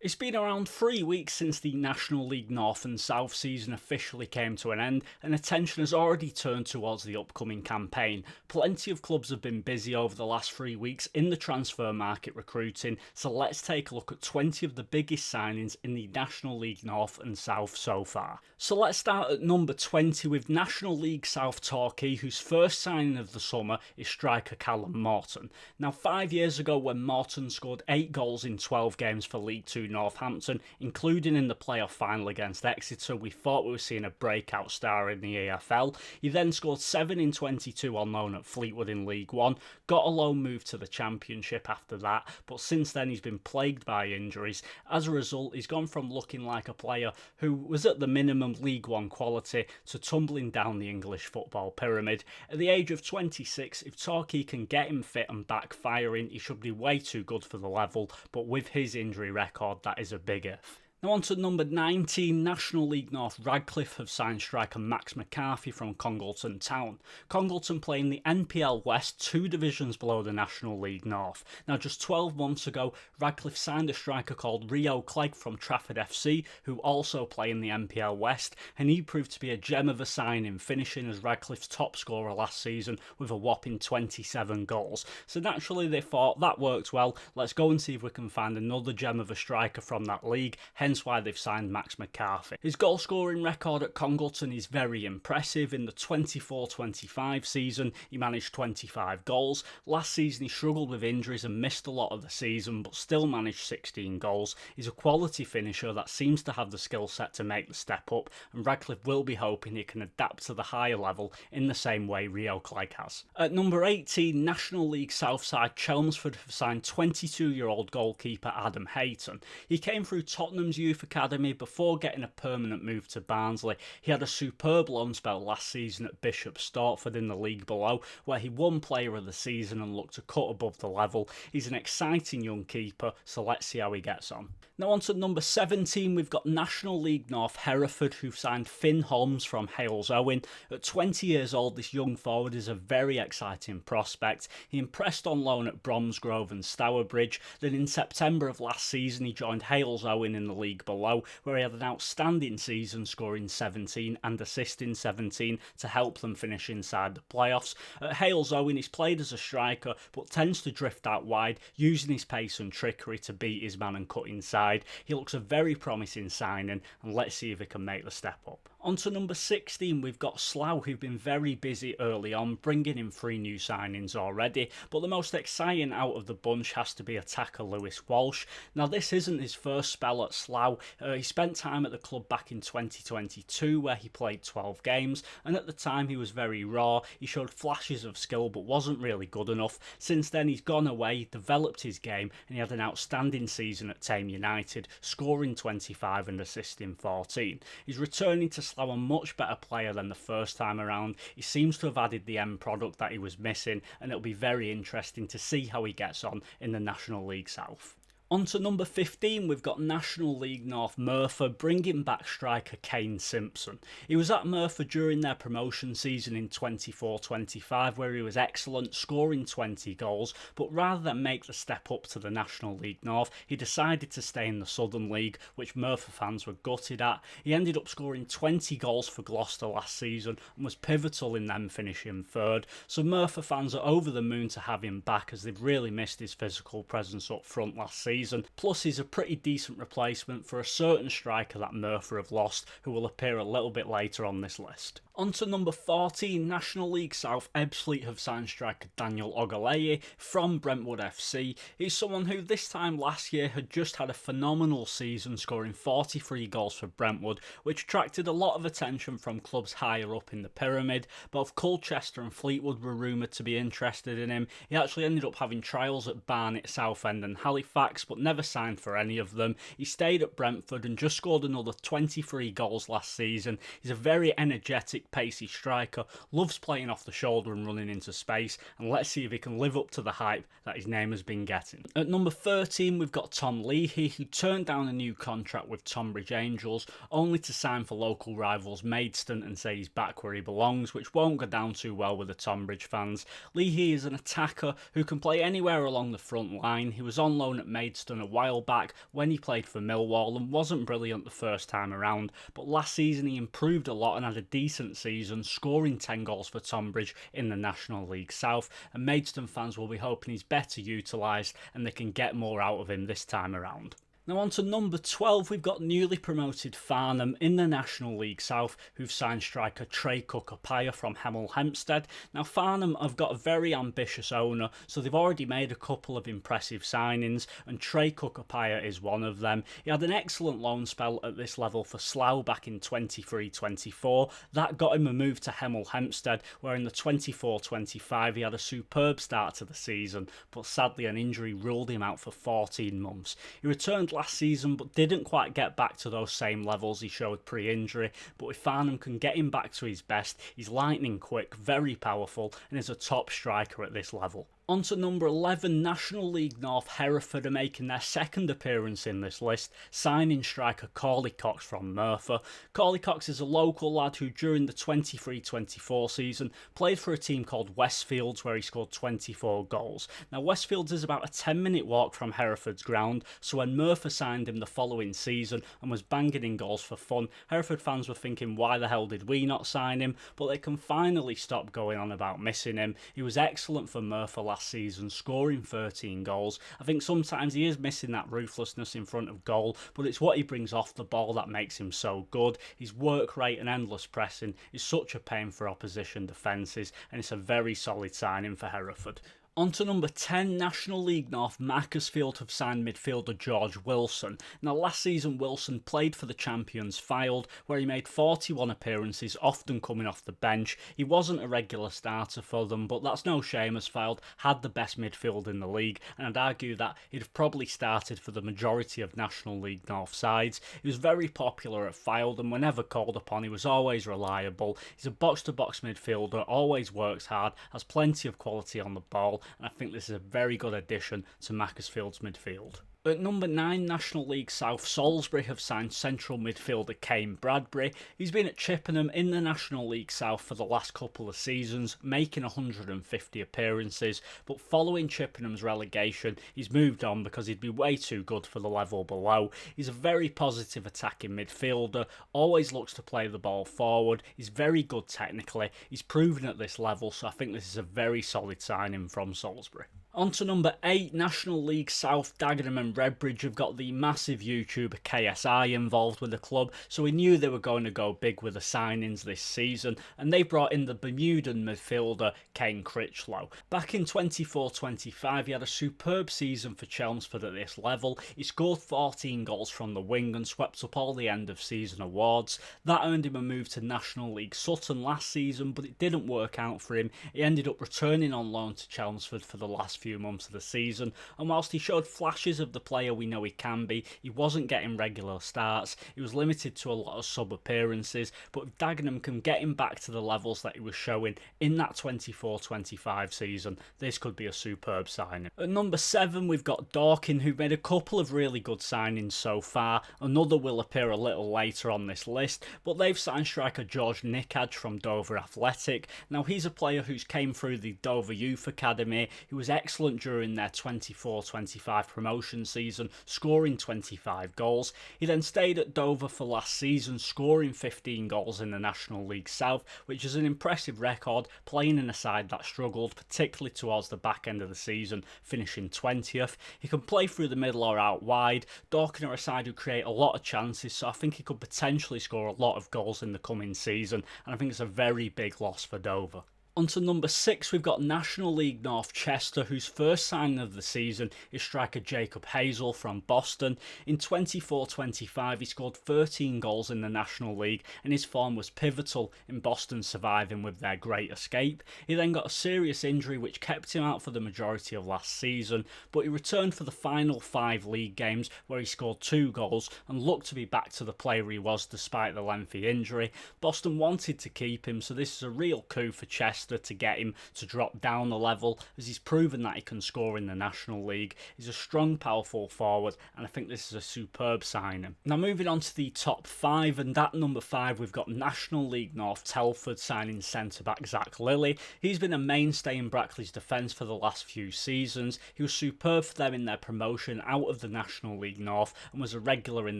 It's been around 3 weeks since the National League North and South season officially came to an end, and attention has already turned towards the upcoming campaign. Plenty of clubs have been busy over the last 3 weeks in the transfer market recruiting, so let's take a look at 20 of the biggest signings in the National League North and South so far. So let's start at number 20 with National League South Torquay, whose first signing of the summer is striker Callum Morton. Now, 5 years ago when Morton scored 8 goals in 12 games for League 2 Northampton, including in the playoff final against Exeter, we thought we were seeing a breakout star in the EFL. He then scored 7 in 22 on loan at Fleetwood in League 1, got a loan move to the Championship after that, but since then he's been plagued by injuries. As a result, he's gone from looking like a player who was at the minimum League 1 quality to tumbling down the English football pyramid. At the age of 26, if Torquay can get him fit and back firing, he should be way too good for the level, but with his injury record, that is a big if. Now on to number 19, National League North Radcliffe have signed striker Max McCarthy from Congleton Town. Congleton play in the NPL West, 2 divisions below the National League North. Now just 12 months ago, Radcliffe signed a striker called Rio Clegg from Trafford FC, who also play in the NPL West, and he proved to be a gem of a signing, finishing as Radcliffe's top scorer last season with a whopping 27 goals. So naturally they thought, that worked well, let's go and see if we can find another gem of a striker from that league, hence why they've signed Max McCarthy. His goal scoring record at Congleton is very impressive. In the 24-25 season, he managed 25 goals. Last season he struggled with injuries and missed a lot of the season, but still managed 16 goals. He's a quality finisher that seems to have the skill set to make the step up, and Radcliffe will be hoping he can adapt to the higher level in the same way Rio Clegg has. At number 18, National League Southside Chelmsford have signed 22-year-old goalkeeper Adam Hayton. He came through Tottenham's youth academy before getting a permanent move to Barnsley. He had a superb loan spell last season at Bishop Stortford in the league below, where he won Player of the Season and looked to cut above the level. He's an exciting young keeper, so let's see how he gets on. Now on to number 17, we've got National League North Hereford, who've signed Finn Holmes from Hales Owen. At 20 years old, this young forward is a very exciting prospect. He impressed on loan at Bromsgrove and Stourbridge. Then in September of last season, he joined Hales Owen in the league below, where he had an outstanding season, scoring 17 and assisting 17 to help them finish inside the playoffs. At Hales Owen, he's played as a striker, but tends to drift out wide, using his pace and trickery to beat his man and cut inside. He looks a very promising signing, and let's see if he can make the step up. On to number 16, we've got Slough, who've been very busy early on, bringing in 3 new signings already, but the most exciting out of the bunch has to be attacker Lewis Walsh. Now this isn't his first spell at Slough. He spent time at the club back in 2022 where he played 12 games, and at the time he was very raw. He showed flashes of skill but wasn't really good enough. Since then he's gone away, developed his game, and he had an outstanding season at Tame United, scoring 25 and assisting 14. He's returning to Slough a much better player than the first time around. He seems to have added the end product that he was missing, and it'll be very interesting to see how he gets on in the National League South. On to number 15, we've got National League North Merthyr bringing back striker Kane Simpson. He was at Merthyr during their promotion season in 24-25 where he was excellent, scoring 20 goals, but rather than make the step up to the National League North, he decided to stay in the Southern League, which Merthyr fans were gutted at. He ended up scoring 20 goals for Gloucester last season and was pivotal in them finishing third, so Merthyr fans are over the moon to have him back as they've really missed his physical presence up front last season. Plus he's a pretty decent replacement for a certain striker that Merthyr have lost, who will appear a little bit later on this list. On to number 14, National League South Ebbsfleet have signed striker Daniel Ogileye from Brentwood FC. He's someone who this time last year had just had a phenomenal season, scoring 43 goals for Brentwood, which attracted a lot of attention from clubs higher up in the pyramid. Both Colchester and Fleetwood were rumoured to be interested in him. He actually ended up having trials at Barnet, Southend and Halifax, but never signed for any of them. He stayed at Brentford and just scored another 23 goals last season. He's a very energetic, pacey striker, loves playing off the shoulder and running into space, and let's see if he can live up to the hype that his name has been getting. At number 13, we've got Tom Leahy, who turned down a new contract with Tonbridge Angels, only to sign for local rivals Maidstone and say he's back where he belongs, which won't go down too well with the Tonbridge fans. Leahy is an attacker who can play anywhere along the front line. He was on loan at Maidstone Maidstone a while back when he played for Millwall and wasn't brilliant the first time around, but last season he improved a lot and had a decent season, scoring 10 goals for Tonbridge in the National League South, and Maidstone fans will be hoping he's better utilised and they can get more out of him this time around. Now on to number 12, we've got newly promoted Farnham in the National League South, who've signed striker Trey Cook-Apaya from Hemel Hempstead. Now Farnham have got a very ambitious owner, so they've already made a couple of impressive signings, and Trey Cook-Apaya is one of them. He had an excellent loan spell at this level for Slough back in 23-24. That got him a move to Hemel Hempstead, where in the 24-25 he had a superb start to the season, but sadly an injury ruled him out for 14 months. He returned last season but didn't quite get back to those same levels he showed pre-injury, but if Farnham can get him back to his best, he's lightning quick, very powerful, and is a top striker at this level. On to number 11, National League North Hereford are making their second appearance in this list, signing striker Chorley from Merthyr. Chorley is a local lad who during the 23-24 season played for a team called Westfields where he scored 24 goals. Now Westfields is about a 10-minute walk from Hereford's ground, so when Merthyr signed him the following season and was banging in goals for fun, Hereford fans were thinking why the hell did we not sign him, but they can finally stop going on about missing him. He was excellent for Merthyr last season, scoring 13 goals. I think sometimes he is missing that ruthlessness in front of goal, but it's what he brings off the ball that makes him so good. His work rate and endless pressing is such a pain for opposition defences, and it's a very solid signing for Hereford. On to number 10, National League North Macclesfield have signed midfielder George Wilson. Now last season Wilson played for the champions Fylde, where he made 41 appearances, often coming off the bench. He wasn't a regular starter for them, but that's no shame as Fylde had the best midfield in the league, and I'd argue that he'd have probably started for the majority of National League North sides. He was very popular at Fylde, and whenever called upon he was always reliable. He's a box-to-box midfielder, always works hard, has plenty of quality on the ball, and I think this is a very good addition to Macclesfield's midfield. At number 9, National League South, Salisbury have signed central midfielder Kane Bradbury. He's been at Chippenham in the National League South for the last couple of seasons, making 150 appearances, but following Chippenham's relegation, he's moved on because he'd be way too good for the level below. He's a very positive attacking midfielder, always looks to play the ball forward, he's very good technically, he's proven at this level, so I think this is a very solid signing from Salisbury. On to number 8, National League South, Dagenham and Redbridge have got the massive YouTuber KSI involved with the club, so we knew they were going to go big with the signings this season, and they brought in the Bermudan midfielder Kane Critchlow. Back in 24-25 he had a superb season for Chelmsford at this level. He scored 14 goals from the wing and swept up all the end of season awards. That earned him a move to National League Sutton last season, but it didn't work out for him. He ended up returning on loan to Chelmsford for the last few months of the season, and whilst he showed flashes of the player we know he can be, he wasn't getting regular starts. He was limited to a lot of sub appearances, but if Dagenham can get him back to the levels that he was showing in that 24-25 season, this could be a superb signing. At number 7 we've got Dorking, who've made a couple of really good signings so far. Another will appear a little later on this list, but they've signed striker George Nickadge from Dover Athletic. Now he's a player who's came through the Dover Youth Academy. He was excellent during their 24-25 promotion season, scoring 25 goals. He then stayed at Dover for last season, scoring 15 goals in the National League South, which is an impressive record, playing in a side that struggled, particularly towards the back end of the season, finishing 20th. He can play through the middle or out wide. Dorking are a side who create a lot of chances, so I think he could potentially score a lot of goals in the coming season, and I think it's a very big loss for Dover. On to number 6, we've got National League North Chester, whose first signing of the season is striker Jacob Hazel from Buxton. In 24-25 he scored 13 goals in the National League, and his form was pivotal in Boston surviving with their great escape. He then got a serious injury which kept him out for the majority of last season, but he returned for the final 5 league games where he scored 2 goals and looked to be back to the player he was despite the lengthy injury. Boston wanted to keep him, so this is a real coup for Chester, Leicester to get him to drop down a level, as he's proven that he can score in the National League. He's a strong, powerful forward, and I think this is a superb signing. Now moving on to the top 5, and at number 5 we've got National League North Telford signing centre-back Zach Lilly. He's been a mainstay in Brackley's defence for the last few seasons. He was superb for them in their promotion out of the National League North and was a regular in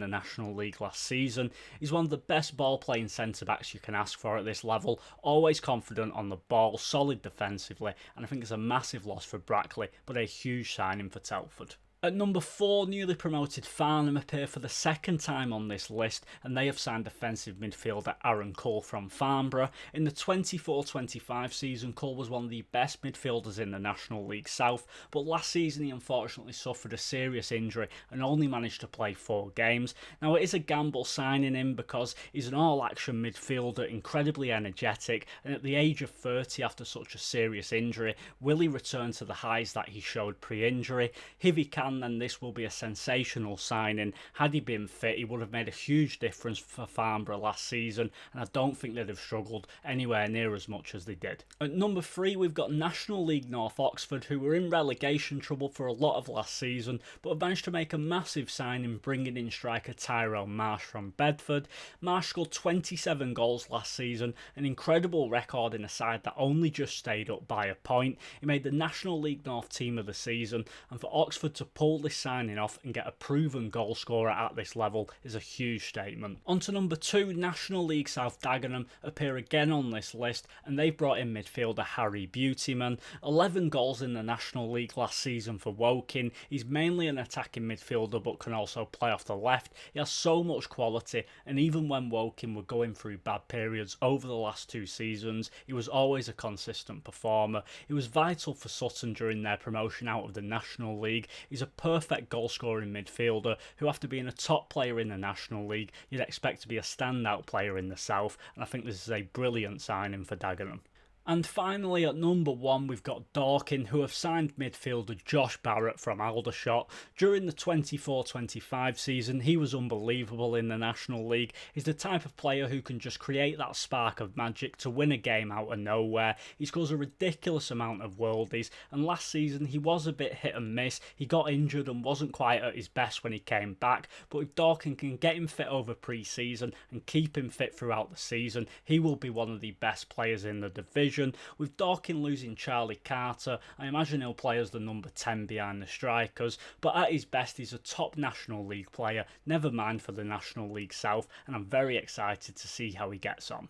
the National League last season. He's one of the best ball-playing centre-backs you can ask for at this level, always confident on the ball, solid defensively, and I think it's a massive loss for Brackley, but a huge signing for Telford. At number 4, newly promoted Farnham appear for the second time on this list, and they have signed defensive midfielder Aaron Cull from Farnborough. In the 24-25 season, Cull was one of the best midfielders in the National League South, but last season he unfortunately suffered a serious injury and only managed to play 4 games. Now it is a gamble signing him because he's an all-action midfielder, incredibly energetic, and at the age of 30 after such a serious injury, will he return to the highs that he showed pre-injury? If he can, then this will be a sensational signing. Had he been fit, he would have made a huge difference for Farnborough last season, and I don't think they'd have struggled anywhere near as much as they did. At number 3, we've got National League North Oxford, who were in relegation trouble for a lot of last season, but have managed to make a massive signing, bringing in striker Tyrone Marsh from Bedford. Marsh scored 27 goals last season, an incredible record in a side that only just stayed up by a point. He made the National League North team of the season, and for Oxford to pull this signing off and get a proven goal scorer at this level is a huge statement. On to number 2, National League South Dagenham appear again on this list, and they've brought in midfielder Harry Beautyman. 11 goals in the National League last season for Woking. He's mainly an attacking midfielder but can also play off the left. He has so much quality, and even when Woking were going through bad periods over the last 2 seasons, he was always a consistent performer. He was vital for Sutton during their promotion out of the National League. He's a perfect goal-scoring midfielder who, after being a top player in the National League, you'd expect to be a standout player in the South, and I think this is a brilliant signing for Dagenham. And finally, at number 1, we've got Dorking, who have signed midfielder Josh Barrett from Aldershot. During the 24-25 season, he was unbelievable in the National League. He's the type of player who can just create that spark of magic to win a game out of nowhere. He scores a ridiculous amount of worldies, and last season he was a bit hit and miss. He got injured and wasn't quite at his best when he came back, but if Dorking can get him fit over pre-season and keep him fit throughout the season, he will be one of the best players in the division. With Dorking losing Charlie Carter, I imagine he'll play as the number 10 behind the strikers, but at his best he's a top National League player, never mind for the National League South, and I'm very excited to see how he gets on.